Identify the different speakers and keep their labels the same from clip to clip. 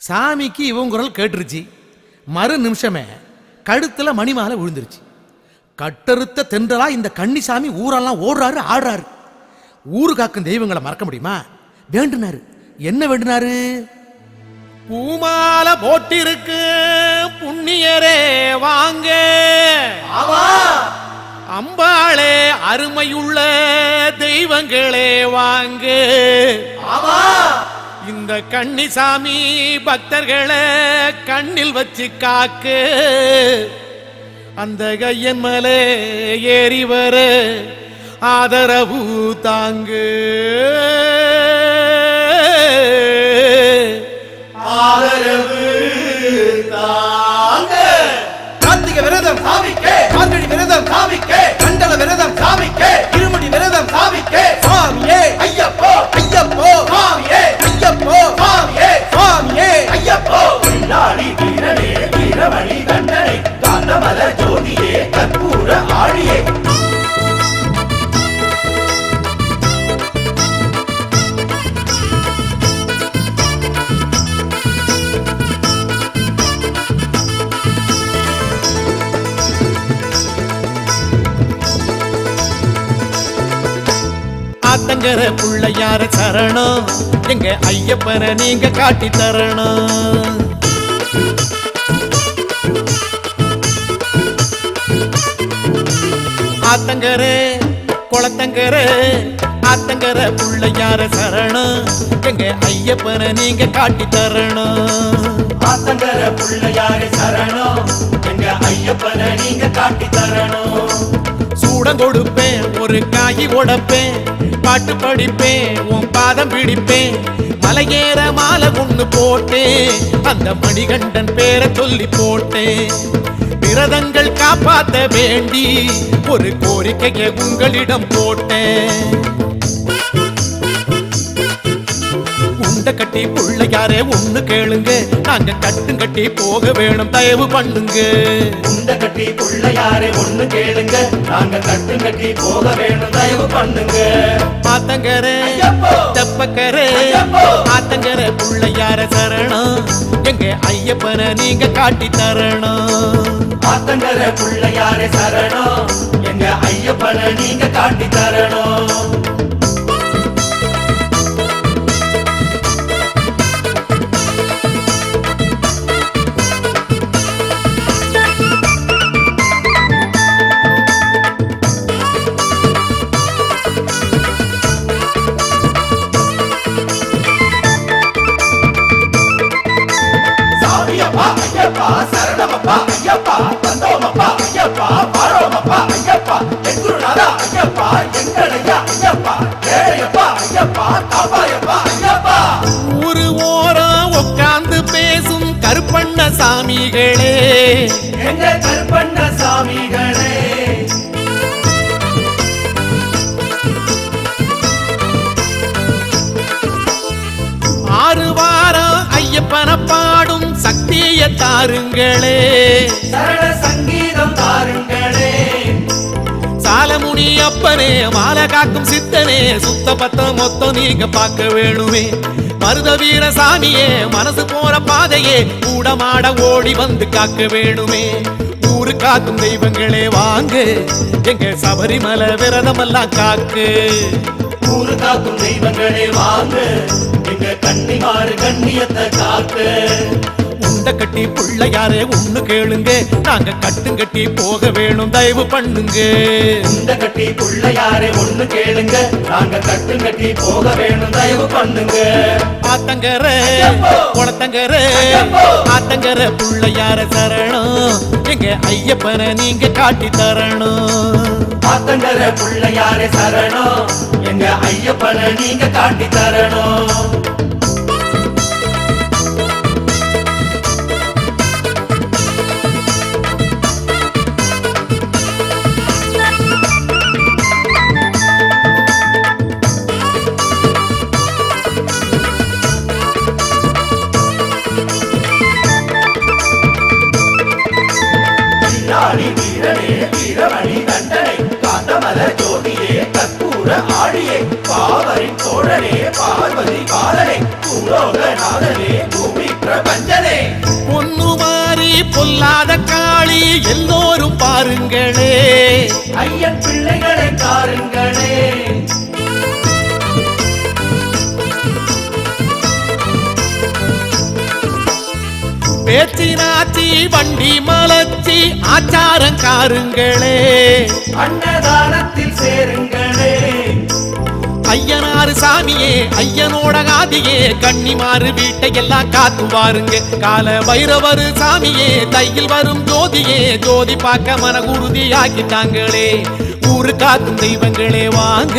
Speaker 1: சாமிக்கு இவன் குரல் கேட்டுருச்சு. மறு நிமிஷமே கழுத்துல மணிமாலை விழுந்துருச்சு. கட்டறுத்த தென்றலா இந்த கன்னிசாமி ஊரெல்லாம் ஓடுறாரு, ஆடுறாரு. ஊரு காக்கும் தெய்வங்களை மறக்க முடியுமா? வேண்டுனாரு. என்ன வேண்டுனாரு? பூமாலை போட்டிருக்கு புண்ணியரே வாங்க, அம்பாளே அருமையுள்ள தெய்வங்களே வாங்க, இந்த கன்னிசாமி பக்தர்களை கண்ணில் வச்சு காக்கு, அந்த கையன் மலை ஏறி வர ஆதரவு தாங்கு,
Speaker 2: ஆதரவு தாங்க. கார்த்திகை விரதம் சாமிக்கே, மார்கழி விரதம் சாமிக்கே, கண்டல விரதம் சாமிக்கே, இருமுடி விரதம் சாமிக்கே. சாமியே ஐயப்போ ஐயப்போ, சாமியே ஐயப்போ சாமியே, சாமியே ஐயப்போ. பின்னாடி வீரனே வீரமணி கண்டனை, காந்தமல ஜோதியே கற்பூர ஆழியே.
Speaker 1: ஆத்தங்கர புள்ளையார சரணம், எங்க ஐயப்பனை நீங்க காட்டி தரணும். ஆத்தங்கர குளத்தங்கர ஆத்தங்கர புள்ளையார சரணம், எங்க ஐயப்பனை நீங்க காட்டி தரணும்.
Speaker 2: ஆத்தங்கர புள்ளையார சரணம், எங்க ஐயப்பனை நீங்க காட்டி தரணும்.
Speaker 1: சூடம் கொடுப்பேன், ஒரு காய் உடைப்பேன், பாட்டு படிப்பேன், உன் பாதம் பிடிப்பேன், மலையேற மாலை ஒண்ணு போட்டேன், அந்த மணிகண்டன் பேரை சொல்லி போட்டேன். விரதங்கள் காப்பாற்ற வேண்டி ஒரு கோரிக்கையை உங்களிடம் போட்டேன். உண்ட கட்டி புள்ளையாரே ஒண்ணு கேளுங்க, நாங்க கட்டும் கட்டி போக வேணும், தயவு பண்ணுங்க.
Speaker 2: உண்ட கட்டி புள்ளையாரே ஒண்ணு கேளுங்க, நாங்க கட்டும் கட்டி போக வேணும், தயவு பண்ணுங்க.
Speaker 1: ஆத்தங்கர தெப்பக்கர ஆத்தங்கர புள்ளையார சரணம், எங்க ஐயப்பனை நீங்க காட்டி தரணும்.
Speaker 2: ஆத்தங்கர புள்ளையாரே சரணம், எங்க ஐயப்பனை நீங்க காட்டி தரணும். ஐயப்பா சரணமப்பா ஐயப்பா, தந்தோமப்பா ஐயப்பா, பாரோமப்பா ஐயப்பா, எங்குருநாதா ஐயப்பா, எங்களையா ஐயப்பா, ஏழையப்பா ஐயப்பா, காப்பாயப்பா ஐயப்பா.
Speaker 1: ஒரு ஓரம் உட்கார்ந்து பேசும் கருப்பண்ண சாமிகளே,
Speaker 2: எங்க கருப்பண்ண சாமிகளே.
Speaker 1: ஆறு வாரம் ஐயப்பனை பாடும் சக்தியை தாருங்களே,
Speaker 2: சரண சங்கீதம் தாருங்களே.
Speaker 1: சாலமுனி அப்பனே மாலை காக்கும் சித்தனே, சுத்த பத்தம் மொத்தம் நீங்க பார்க்க வேணுமே. மருத வீர சாமியே மனசு போற பாதையே, கூடமாட ஓடி வந்து காக்க வேணுமே. ஊரு காக்கும் தெய்வங்களே வாங்க, எங்க சபரிமலை விரதமெல்லாம் காக்கு.
Speaker 2: ஊரு காக்கும் தெய்வங்களே வாங்க, எங்க கன்னிமாறு கண்ணியத்தை காக்கு.
Speaker 1: உண்ட கட்டி புள்ளையாரே ஒண்ணு கேளுங்க, நாங்க கட்டும் கட்டி போக வேணும், தயவு பண்ணுங்க.
Speaker 2: உண்ட கட்டி புள்ளையாரே ஒண்ணு கேளுங்க, நாங்க கட்டும் கட்டி போக வேணும், தயவு பண்ணுங்க.
Speaker 1: ஆத்தங்கர குளத்தங்கர ஆத்தங்கர புள்ளையார சரணம், எங்க ஐயப்பனை நீங்க காட்டி தரணும்.
Speaker 2: ஆத்தங்கர புள்ளையாரே சரணம், எங்க ஐயப்பனை நீங்க காட்டி தரணும். வீரனே வீரமணி கண்டனை, காந்தமல ஜோதியே கற்பூர ஆழியே, பாவரின் தோழனே பார்வதி காலனே, பூலோகநாதனே பூமி பிரபஞ்ச
Speaker 1: எல்லோரும் பாருங்களே,
Speaker 2: ஐயன் பிள்ளைகளை பாருங்களே.
Speaker 1: பேச்சினாச்சி வண்டி மலச்சி ஆச்சாரம் காருங்களே,
Speaker 2: அன்னதானத்தில் சேருங்களே.
Speaker 1: ஐயனாறு சாமியே ஐயனோட காதியே கன்னிமாறு வீட்டை எல்லாம் காத்துவாருங்க. கால பைரவரு சாமியே தையில் வரும் ஜோதியே ஜோதி பார்க்க மன உறுதி ஆக்கிட்டாங்களே. ஊரு காக்கும் தெய்வங்களே வாங்க,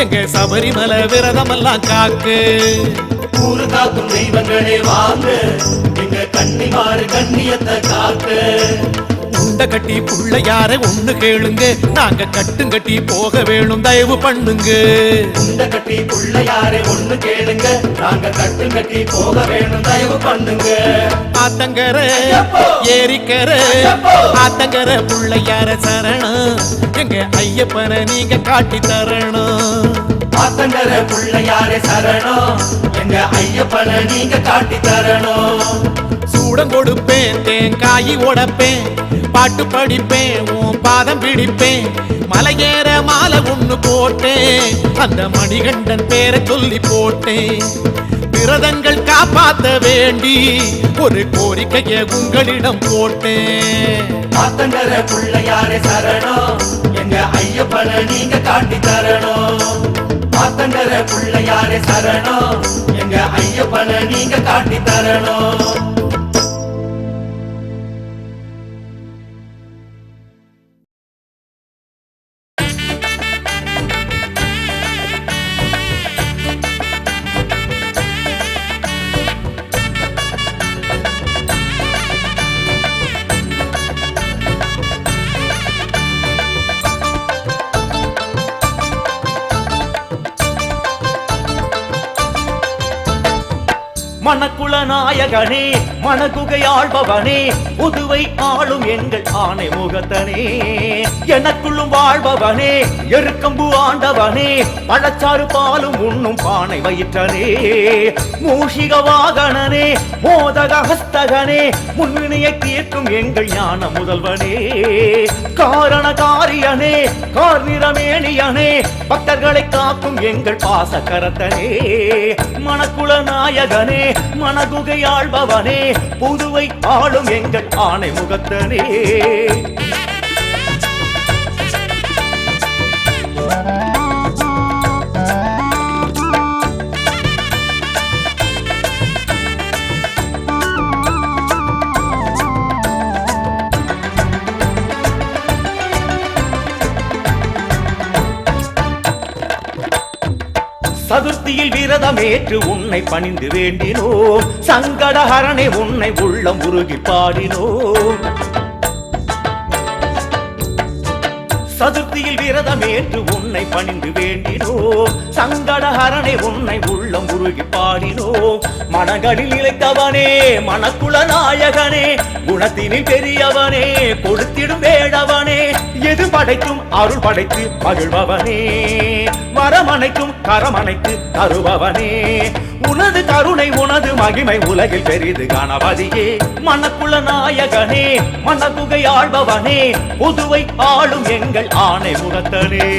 Speaker 1: எங்க சபரிமலை விரதமெல்லாம் காக்கு.
Speaker 2: ஊரு காக்கும் தெய்வங்களே வாங்க, எங்க கன்னிமாறு கண்ணியத்தை காக்கு.
Speaker 1: உண்ட கட்டி புள்ளையார ஒண்ணு கேளுங்க, நாங்க கட்டுங்கட்டி போக வேணும் தயவு பண்ணுங்க.
Speaker 2: உண்ட கட்டி புள்ளையாரே ஒண்ணு கேளுங்க, நாங்க கட்டுங்கட்டி போக வேணும் தயவு பண்ணுங்க.
Speaker 1: ஆத்தங்கர ஏரிக்கர ஆத்தங்கர புள்ளையார சரணம், எங்க ஐயப்பனை நீங்க காட்டி தரணும்.
Speaker 2: ஆத்தங்கர புள்ளையாரே சரணம், எங்க ஐயப்பனை நீங்க காட்டி தரணும்.
Speaker 1: சூடம் கொடுப்பேன் தேங்காயி உடைப்பேன், பாட்டு படிப்பேன் உன் பாதம் பிடிப்பேன். மலையேற மாலை ஒண்ணு போட்டேன், அந்த மணிகண்டன் பேரை சொல்லி போட்டேன். விரதங்கள் காப்பாத்த வேண்டி ஒரு கோரிக்கையை உங்களிடம் போட்டேன்.
Speaker 2: ஆத்தங்கர புள்ளையாரே சரணம், எங்க ஐயப்பனை நீங்க காட்டி தரணும். ஆத்தங்கர புள்ளையாரே சரணம், எங்க ஐயப்பனை நீங்க காட்டி தரணும்.
Speaker 3: மணக்குள நாயகனே மணகுகையாழ்பவனே புதுவை ஆளும் எங்கள் ஆணை முகத்தனே எனக்குள்ளும் வாழ்பவனே எருக்கம்பு ஆண்டவனே பழச்சாறு பாலும் உண்ணும் பானை வயிற்றனே மூஷிக வாகனனே மோதக ஹஸ்தகனே முன்வினையை தீர்க்கும் எங்கள் ஞான முதல்வனே காரண காரியனே கார்நிறமேனியனே பக்தர்களை காக்கும் எங்கள் பாசக்கரத்தனே மணக்குள நாயகனே மணகுகையாழ்பவனே புதுவை ஆளும் எங்கள் ஆணை முகத்தனே சதுர்த்தியில் விரதமேற்று உன்னை பணிந்து வேண்டினோம் சங்கடஹரனே உன்னை உள்ளம் உருகி பாடினோம் சதுர்த்தியில் விரதமேற்று உன்னை பணிந்து வேண்டினோம் சங்கடஹரனே உன்னை உள்ளம் உருகி பாடினோம் மனங்களில் நிலைத்தவனே மணக்குள நாயகனே குணத்தினில் பெரியவனே கொடுத்திடும் வேடவனே எது படைக்கும் அருள் படைத்து மகிழ்பவனே வரமனைக்கும் கரமனைத்து தருபவனே உனது கருணை உனது மகிமை உலகில் பெரிது கணபதியே மணக்குள நாயகனே மணகுகை ஆழ்பவனே புதுவை ஆளும் எங்கள் ஆணை முகத்தனே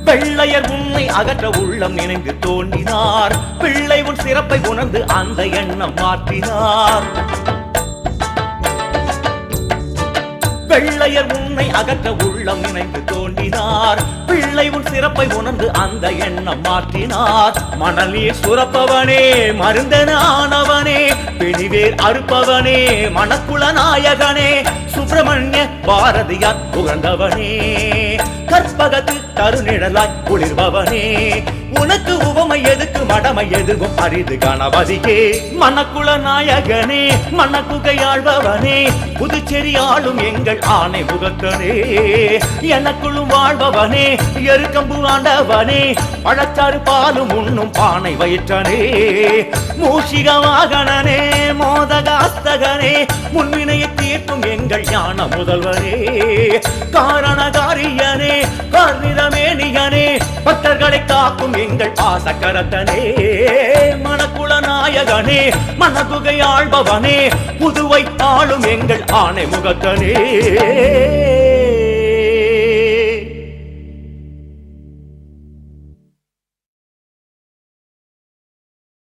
Speaker 3: வெள்ளையர் உன்னை அகற்ற உள்ளம் நினைந்து தோன்றினார் பிள்ளை உன் சிறப்பை உணர்ந்து அந்த எண்ணம் மாற்றினார் வெள்ளையர் உன்னை அகற்ற உள்ளம் நினைந்து தோன்றினார் பிள்ளை உன் சிறப்பை உணர்ந்து அந்த எண்ணம் மாற்றினார் மணலில் சுரப்பவனே மருந்தன ஆனவனே பிணிவேர் அறுப்பவனே மணக்குள நாயகனே சுப்பிரமணிய பாரதியார் புகழ்ந்தவனே கற்பகத்து கருநிழலாய் குளிர்பவனே உனக்கு உவமை எதுக்கு மடமை எதுவும் அரிது கணபதியே மணக்குள நாயகனே மணக்குகையாழ்பவனே புதுச்சேரி ஆளும் எங்கள் ஆணை முகத்தனே எனக்குள்ளும் வாழ்பவனே எருக்கம்பு ஆண்டவனே பழச்சாறு பாலும் உண்ணும் பானை வயிற்றனே மூஷிக வாகனனே மோதகாஸ்தகனே முன்வினையை தீர்க்கும் எங்கள் ஞான முதல்வரே காரணகாரியனே கார்நிறமேனியனே பக்தர்களை காக்கும் எங்கள் பாசக்கரத்தனே மணக்குள நாயகனே மணகுகை ஆள்பவனே புதுவை ஆளும் எங்கள் ஆணை முகத்தனே